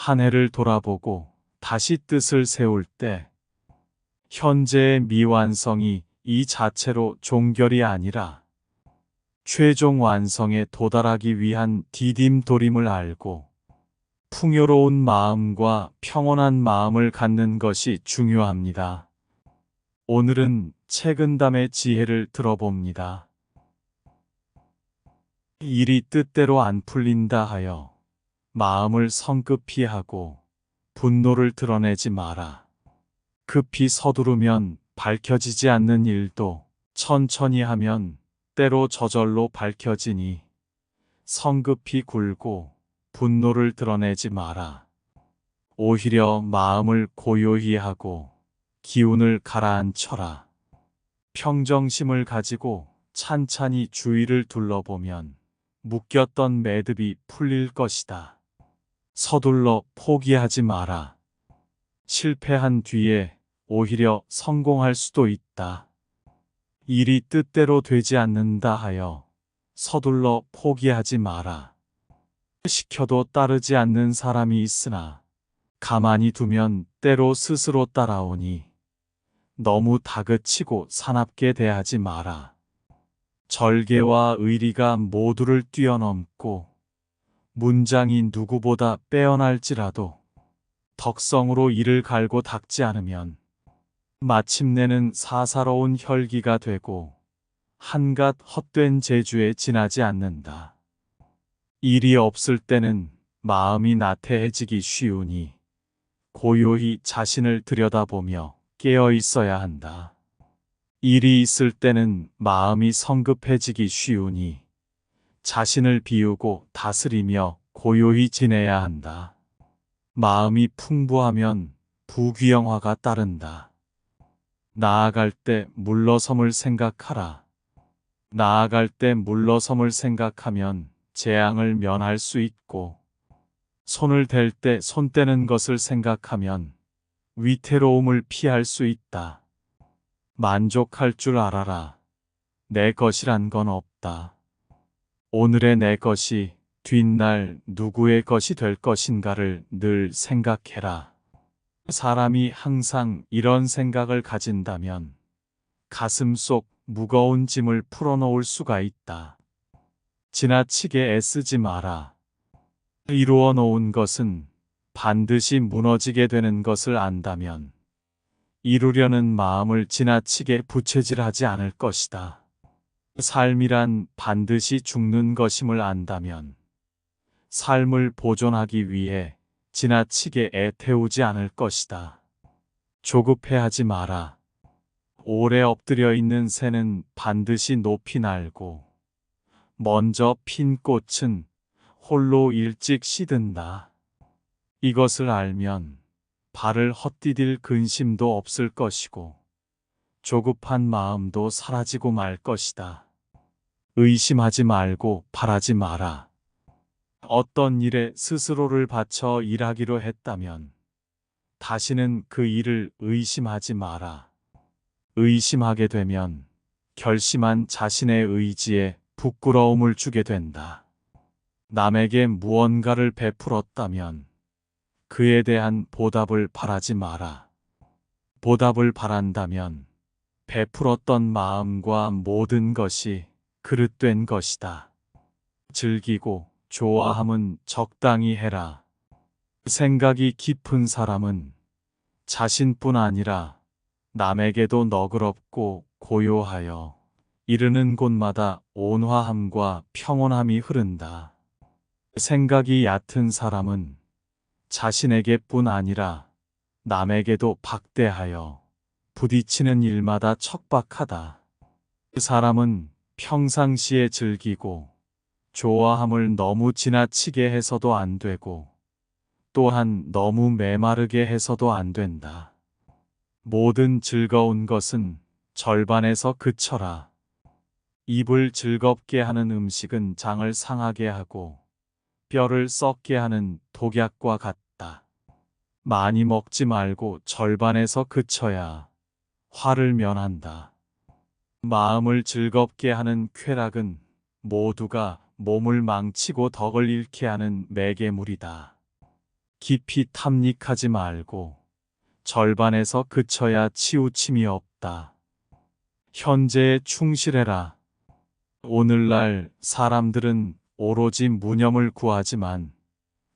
한 해를 돌아보고 다시 뜻을 세울 때 현재의 미완성이 이 자체로 종결이 아니라 최종 완성에 도달하기 위한 디딤돌임을 알고 풍요로운 마음과 평온한 마음을 갖는 것이 중요합니다. 오늘은 책은담의 지혜를 들어봅니다. 일이 뜻대로 안 풀린다 하여 마음을 성급히 하고 분노를 드러내지 마라. 급히 서두르면 밝혀지지 않는 일도 천천히 하면 때로 저절로 밝혀지니 성급히 굴고 분노를 드러내지 마라. 오히려 마음을 고요히 하고 기운을 가라앉혀라. 평정심을 가지고 찬찬히 주위를 둘러보면 묶였던 매듭이 풀릴 것이다. 서둘러 포기하지 마라. 실패한 뒤에 오히려 성공할 수도 있다. 일이 뜻대로 되지 않는다 하여 서둘러 포기하지 마라. 시켜도 따르지 않는 사람이 있으나 가만히 두면 때로 스스로 따라오니 너무 다그치고 사납게 대하지 마라. 절개와 의리가 모두를 뛰어넘고 문장이 누구보다 빼어날지라도 덕성으로 이를 갈고 닦지 않으면 마침내는 사사로운 혈기가 되고 한갓 헛된 재주에 지나지 않는다. 일이 없을 때는 마음이 나태해지기 쉬우니 고요히 자신을 들여다보며 깨어 있어야 한다. 일이 있을 때는 마음이 성급해지기 쉬우니 자신을 비우고 다스리며 고요히 지내야 한다. 마음이 풍부하면 부귀영화가 따른다. 나아갈 때 물러섬을 생각하라. 나아갈 때 물러섬을 생각하면 재앙을 면할 수 있고 손을 댈 때 손 떼는 것을 생각하면 위태로움을 피할 수 있다. 만족할 줄 알아라. 내 것이란 건 없다. 오늘의 내 것이 뒷날 누구의 것이 될 것인가를 늘 생각해라. 사람이 항상 이런 생각을 가진다면 가슴 속 무거운 짐을 풀어놓을 수가 있다. 지나치게 애쓰지 마라. 이루어 놓은 것은 반드시 무너지게 되는 것을 안다면 이루려는 마음을 지나치게 부채질하지 않을 것이다. 삶이란 반드시 죽는 것임을 안다면 삶을 보존하기 위해 지나치게 애태우지 않을 것이다. 조급해하지 마라. 오래 엎드려 있는 새는 반드시 높이 날고 먼저 핀 꽃은 홀로 일찍 시든다. 이것을 알면 발을 헛디딜 근심도 없을 것이고 조급한 마음도 사라지고 말 것이다. 의심하지 말고 바라지 마라. 어떤 일에 스스로를 바쳐 일하기로 했다면 다시는 그 일을 의심하지 마라. 의심하게 되면 결심한 자신의 의지에 부끄러움을 주게 된다. 남에게 무언가를 베풀었다면 그에 대한 보답을 바라지 마라. 보답을 바란다면 베풀었던 마음과 모든 것이 그릇된 것이다. 즐기고 좋아함은 적당히 해라. 생각이 깊은 사람은 자신뿐 아니라 남에게도 너그럽고 고요하여 이르는 곳마다 온화함과 평온함이 흐른다. 생각이 얕은 사람은 자신에게뿐 아니라 남에게도 박대하여 부딪히는 일마다 척박하다. 그 사람은 평상시에 즐기고 좋아함을 너무 지나치게 해서도 안 되고 또한 너무 메마르게 해서도 안 된다. 모든 즐거운 것은 절반에서 그쳐라. 입을 즐겁게 하는 음식은 장을 상하게 하고 뼈를 썩게 하는 독약과 같다. 많이 먹지 말고 절반에서 그쳐야 화를 면한다. 마음을 즐겁게 하는 쾌락은 모두가 몸을 망치고 덕을 잃게 하는 매개물이다. 깊이 탐닉하지 말고 절반에서 그쳐야 치우침이 없다. 현재에 충실해라. 오늘날 사람들은 오로지 무념을 구하지만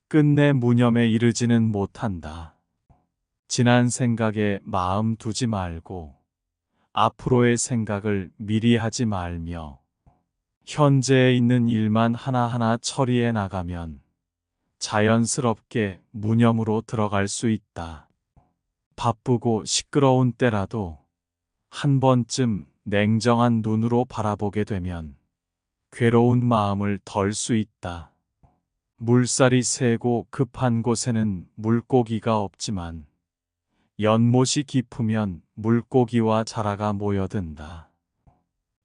끝내 무념에 이르지는 못한다. 지난 생각에 마음 두지 말고 앞으로의 생각을 미리 하지 말며 현재에 있는 일만 하나하나 처리해 나가면 자연스럽게 무념으로 들어갈 수 있다. 바쁘고 시끄러운 때라도 한 번쯤 냉정한 눈으로 바라보게 되면 괴로운 마음을 덜 수 있다. 물살이 세고 급한 곳에는 물고기가 없지만 연못이 깊으면 물고기와 자라가 모여든다.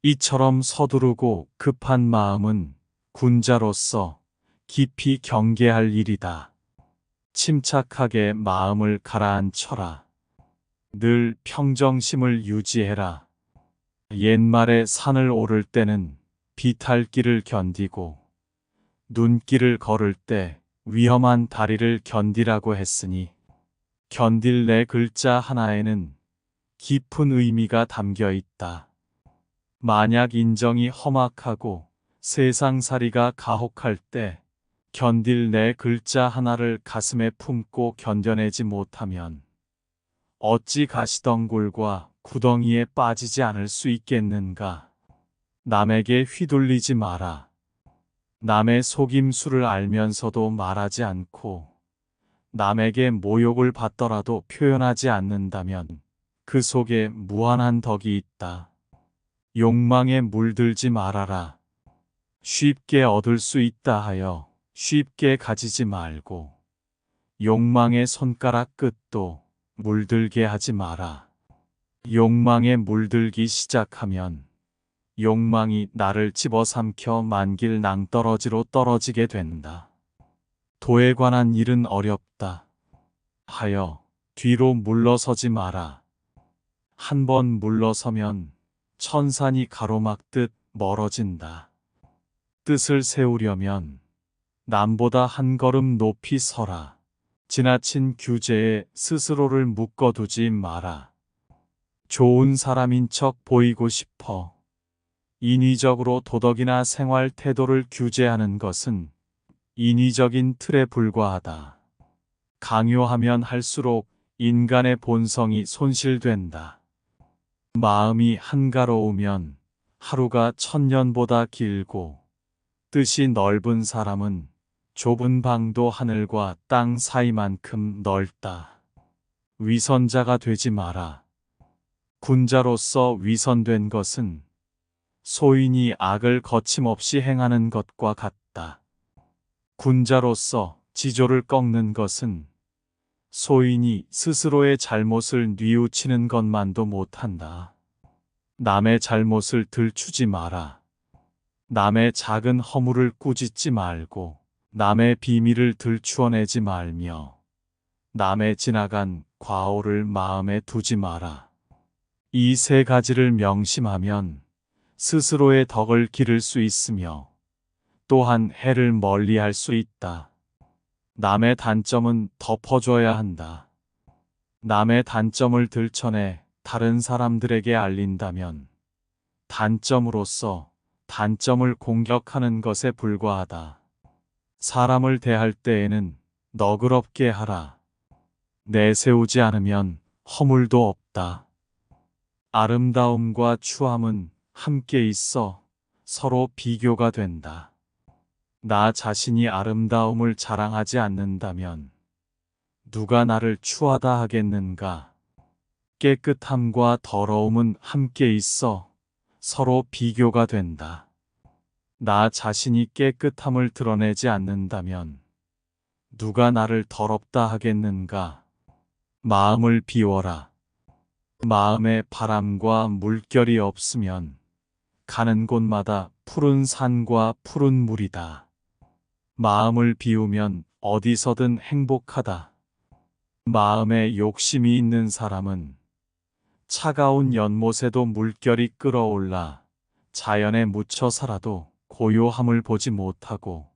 이처럼 서두르고 급한 마음은 군자로서 깊이 경계할 일이다. 침착하게 마음을 가라앉혀라. 늘 평정심을 유지해라. 옛말에 산을 오를 때는 비탈길을 견디고 눈길을 걸을 때 위험한 다리를 견디라고 했으니 견딜 내 글자 하나에는 깊은 의미가 담겨 있다. 만약 인정이 험악하고 세상살이가 가혹할 때 견딜 내 글자 하나를 가슴에 품고 견뎌내지 못하면 어찌 가시덩굴과 구덩이에 빠지지 않을 수 있겠는가? 남에게 휘둘리지 마라. 남의 속임수를 알면서도 말하지 않고 남에게 모욕을 받더라도 표현하지 않는다면 그 속에 무한한 덕이 있다. 욕망에 물들지 말아라. 쉽게 얻을 수 있다 하여 쉽게 가지지 말고 욕망의 손가락 끝도 물들게 하지 마라. 욕망에 물들기 시작하면 욕망이 나를 집어삼켜 만길 낭떠러지로 떨어지게 된다. 도에 관한 일은 어렵다 하여 뒤로 물러서지 마라. 한번 물러서면 천산이 가로막듯 멀어진다. 뜻을 세우려면 남보다 한 걸음 높이 서라. 지나친 규제에 스스로를 묶어두지 마라. 좋은 사람인 척 보이고 싶어 인위적으로 도덕이나 생활 태도를 규제하는 것은 인위적인 틀에 불과하다. 강요하면 할수록 인간의 본성이 손실된다. 마음이 한가로우면 하루가 천년보다 길고 뜻이 넓은 사람은 좁은 방도 하늘과 땅 사이만큼 넓다. 위선자가 되지 마라. 군자로서 위선된 것은 소인이 악을 거침없이 행하는 것과 같다. 군자로서 지조를 꺾는 것은 소인이 스스로의 잘못을 뉘우치는 것만도 못한다. 남의 잘못을 들추지 마라. 남의 작은 허물을 꾸짖지 말고 남의 비밀을 들추어내지 말며 남의 지나간 과오를 마음에 두지 마라. 이 세 가지를 명심하면 스스로의 덕을 기를 수 있으며 또한 해를 멀리할 수 있다. 남의 단점은 덮어줘야 한다. 남의 단점을 들춰내 다른 사람들에게 알린다면 단점으로서 단점을 공격하는 것에 불과하다. 사람을 대할 때에는 너그럽게 하라. 내세우지 않으면 허물도 없다. 아름다움과 추함은 함께 있어 서로 비교가 된다. 나 자신이 아름다움을 자랑하지 않는다면 누가 나를 추하다 하겠는가? 깨끗함과 더러움은 함께 있어 서로 비교가 된다. 나 자신이 깨끗함을 드러내지 않는다면 누가 나를 더럽다 하겠는가? 마음을 비워라. 마음에 바람과 물결이 없으면 가는 곳마다 푸른 산과 푸른 물이다. 마음을 비우면 어디서든 행복하다. 마음에 욕심이 있는 사람은 차가운 연못에도 물결이 끓어올라 자연에 묻혀 살아도 고요함을 보지 못하고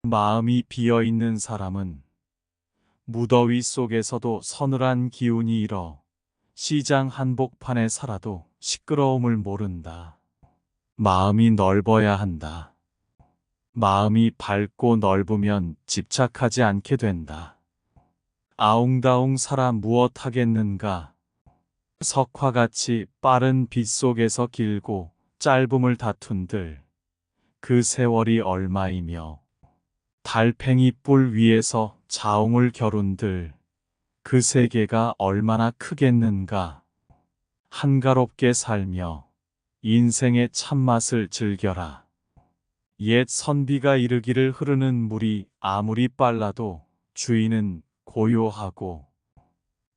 마음이 비어 있는 사람은 무더위 속에서도 서늘한 기운이 일어 시장 한복판에 살아도 시끄러움을 모른다. 마음이 넓어야 한다. 마음이 밝고 넓으면 집착하지 않게 된다. 아웅다웅 살아 무엇 하겠는가? 석화같이 빠른 빛 속에서 길고 짧음을 다툰들 그 세월이 얼마이며 달팽이 뿔 위에서 자웅을 겨룬들 그 세계가 얼마나 크겠는가? 한가롭게 살며 인생의 참맛을 즐겨라. 옛 선비가 이르기를 흐르는 물이 아무리 빨라도 주인은 고요하고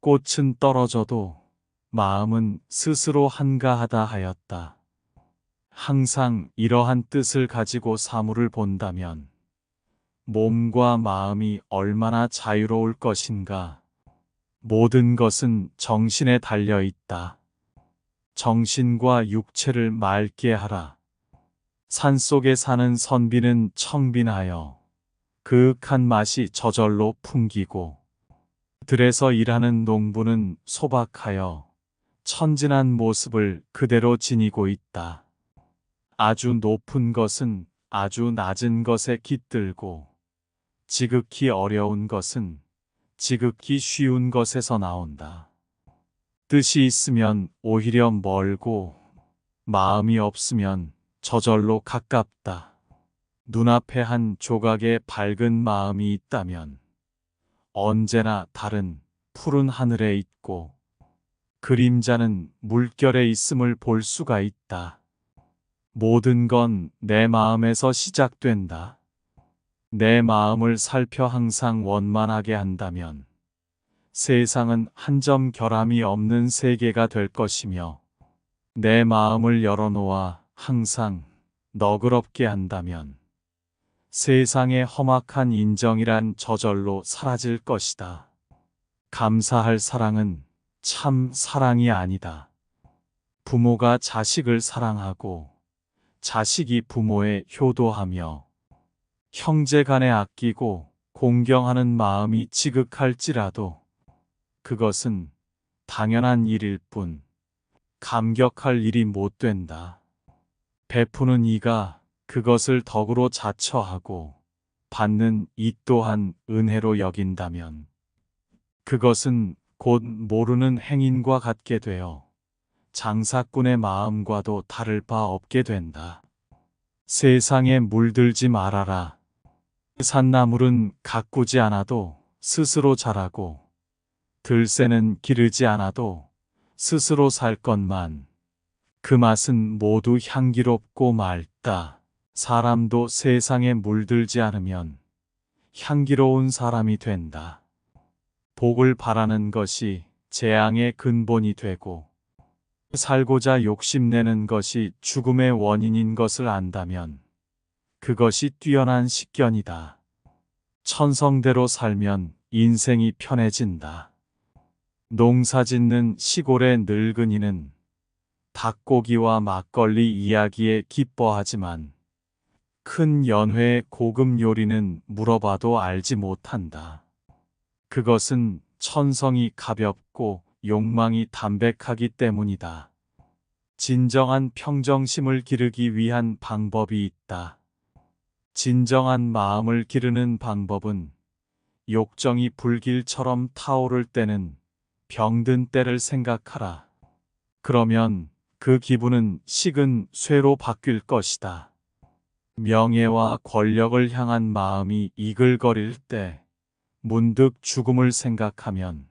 꽃은 떨어져도 마음은 스스로 한가하다 하였다. 항상 이러한 뜻을 가지고 사물을 본다면 몸과 마음이 얼마나 자유로울 것인가. 모든 것은 정신에 달려 있다. 정신과 육체를 맑게 하라. 산속에 사는 선비는 청빈하여 그윽한 맛이 저절로 풍기고 들에서 일하는 농부는 소박하여 천진한 모습을 그대로 지니고 있다. 아주 높은 것은 아주 낮은 것에 깃들고 지극히 어려운 것은 지극히 쉬운 것에서 나온다. 뜻이 있으면 오히려 멀고 마음이 없으면 저절로 가깝다. 눈앞에 한 조각의 밝은 마음이 있다면 언제나 다른 푸른 하늘에 있고 그림자는 물결에 있음을 볼 수가 있다. 모든 건 내 마음에서 시작된다. 내 마음을 살펴 항상 원만하게 한다면 세상은 한 점 결함이 없는 세계가 될 것이며 내 마음을 열어놓아 항상 너그럽게 한다면 세상의 험악한 인정이란 저절로 사라질 것이다. 감사할 사랑은 참 사랑이 아니다. 부모가 자식을 사랑하고 자식이 부모에 효도하며 형제 간에 아끼고 공경하는 마음이 지극할지라도 그것은 당연한 일일 뿐 감격할 일이 못 된다. 베푸는 이가 그것을 덕으로 자처하고 받는 이 또한 은혜로 여긴다면 그것은 곧 모르는 행인과 같게 되어 장사꾼의 마음과도 다를 바 없게 된다. 세상에 물들지 말아라. 산나물은 가꾸지 않아도 스스로 자라고 들새는 기르지 않아도 스스로 살 것만 그 맛은 모두 향기롭고 맑다. 사람도 세상에 물들지 않으면 향기로운 사람이 된다. 복을 바라는 것이 재앙의 근본이 되고 살고자 욕심내는 것이 죽음의 원인인 것을 안다면 그것이 뛰어난 식견이다. 천성대로 살면 인생이 편해진다. 농사짓는 시골의 늙은이는 닭고기와 막걸리 이야기에 기뻐하지만 큰 연회의 고급 요리는 물어봐도 알지 못한다. 그것은 천성이 가볍고 욕망이 담백하기 때문이다. 진정한 평정심을 기르기 위한 방법이 있다. 진정한 마음을 기르는 방법은 욕정이 불길처럼 타오를 때는 병든 때를 생각하라. 그러면 그 기분은 식은 쇠로 바뀔 것이다. 명예와 권력을 향한 마음이 이글거릴 때 문득 죽음을 생각하면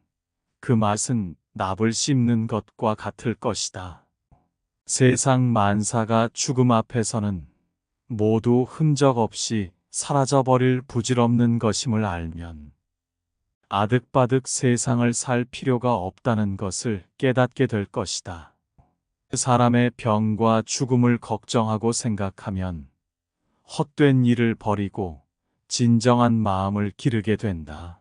그 맛은 납을 씹는 것과 같을 것이다. 세상 만사가 죽음 앞에서는 모두 흔적 없이 사라져버릴 부질없는 것임을 알면 아득바득 세상을 살 필요가 없다는 것을 깨닫게 될 것이다. 사람의 병과 죽음을 걱정하고 생각하면 헛된 일을 버리고 진정한 마음을 기르게 된다.